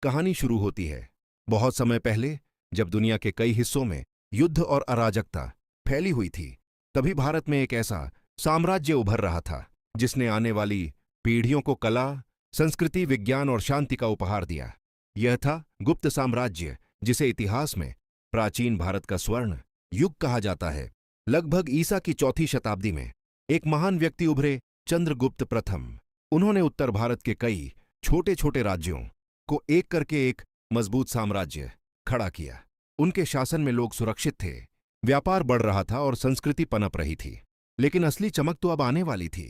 कहानी शुरू होती है। बहुत समय पहले, जब दुनिया के कई हिस्सों में युद्ध और अराजकता फैली हुई थी, तभी भारत में एक ऐसा साम्राज्य उभर रहा था जिसने आने वाली पीढ़ियों को कला, संस्कृति, विज्ञान और शांति का उपहार दिया। यह था गुप्त साम्राज्य, जिसे इतिहास में प्राचीन भारत का स्वर्ण युग कहा जाता है। लगभग ईसा की 4वीं शताब्दी में एक महान व्यक्ति उभरे, चंद्रगुप्त प्रथम। उन्होंने उत्तर भारत के कई छोटे छोटे राज्यों को एक करके एक मजबूत साम्राज्य खड़ा किया। उनके शासन में लोग सुरक्षित थे, व्यापार बढ़ रहा था और संस्कृति पनप रही थी। लेकिन असली चमक तो अब आने वाली थी।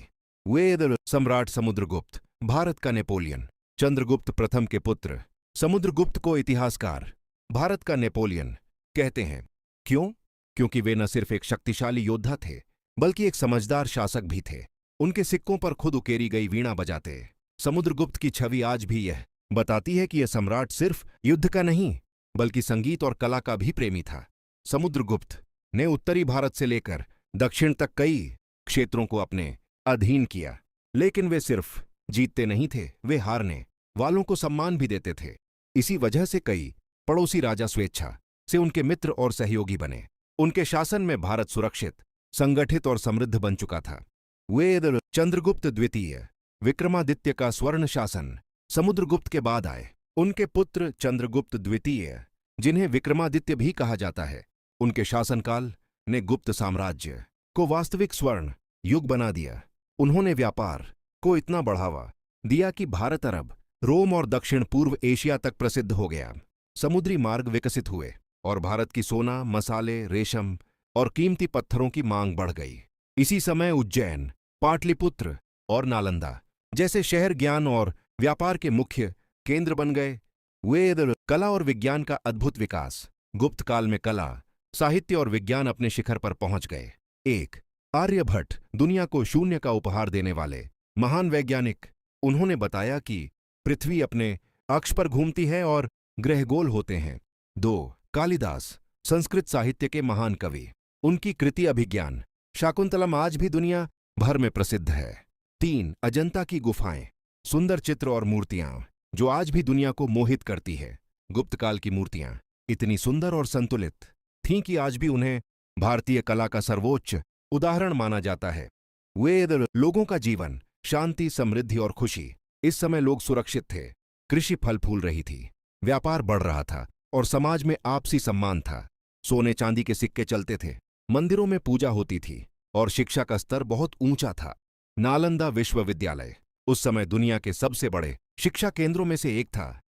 वे सम्राट समुद्रगुप्त, भारत का नेपोलियन। चंद्रगुप्त प्रथम के पुत्र समुद्रगुप्त को इतिहासकार भारत का नेपोलियन कहते हैं। क्यों? क्योंकि वे न सिर्फ एक शक्तिशाली योद्धा थे, बल्कि एक समझदार शासक भी थे। उनके सिक्कों पर खुद उकेरी गई वीणा बजाते समुद्रगुप्त की छवि आज भी यह बताती है कि यह सम्राट सिर्फ युद्ध का नहीं, बल्कि संगीत और कला का भी प्रेमी था। समुद्रगुप्त ने उत्तरी भारत से लेकर दक्षिण तक कई क्षेत्रों को अपने अधीन किया। लेकिन वे सिर्फ जीतते नहीं थे, वे हारने वालों को सम्मान भी देते थे। इसी वजह से कई पड़ोसी राजा स्वेच्छा से उनके मित्र और सहयोगी बने। उनके शासन में भारत सुरक्षित, संगठित और समृद्ध बन चुका था। वे चंद्रगुप्त द्वितीय, विक्रमादित्य का स्वर्ण शासन समुद्रगुप्त के बाद आए। उनके पुत्र चंद्रगुप्त द्वितीय, जिन्हें विक्रमादित्य भी कहा जाता है, उनके शासनकाल ने गुप्त साम्राज्य को वास्तविक स्वर्ण युग बना दिया। उन्होंने व्यापार को इतना बढ़ावा दिया कि भारत अरब, रोम और दक्षिण पूर्व एशिया तक प्रसिद्ध हो गया। समुद्री मार्ग विकसित हुए और भारत की सोना, मसाले, रेशम और कीमती पत्थरों की मांग बढ़ गई। इसी समय उज्जैन, पाटलिपुत्र और नालंदा जैसे शहर ज्ञान और व्यापार के मुख्य केंद्र बन गए। वे कला और विज्ञान का अद्भुत विकास। गुप्त काल में कला, साहित्य और विज्ञान अपने शिखर पर पहुंच गए। एक आर्यभट्ट, दुनिया को शून्य का उपहार देने वाले महान वैज्ञानिक, उन्होंने बताया कि पृथ्वी अपने अक्ष पर घूमती है और ग्रह गोल होते हैं। 2 कालिदास, संस्कृत साहित्य के महान कवि, उनकी कृति अभिज्ञान शाकुंतलम आज भी दुनिया भर में प्रसिद्ध है। 3 अजंता की गुफाएं, सुंदर चित्र और मूर्तियां जो आज भी दुनिया को मोहित करती है। गुप्त काल की मूर्तियां इतनी सुंदर और संतुलित थीं कि आज भी उन्हें भारतीय कला का सर्वोच्च उदाहरण माना जाता है। वे लोगों का जीवन, शांति, समृद्धि और खुशी। इस समय लोग सुरक्षित थे, कृषि फल फूल रही थी, व्यापार बढ़ रहा था और समाज में आपसी सम्मान था। सोने चांदी के सिक्के चलते थे, मंदिरों में पूजा होती थी और शिक्षा का स्तर बहुत ऊंचा था। नालंदा विश्वविद्यालय उस समय दुनिया के सबसे बड़े शिक्षा केंद्रों में से एक था।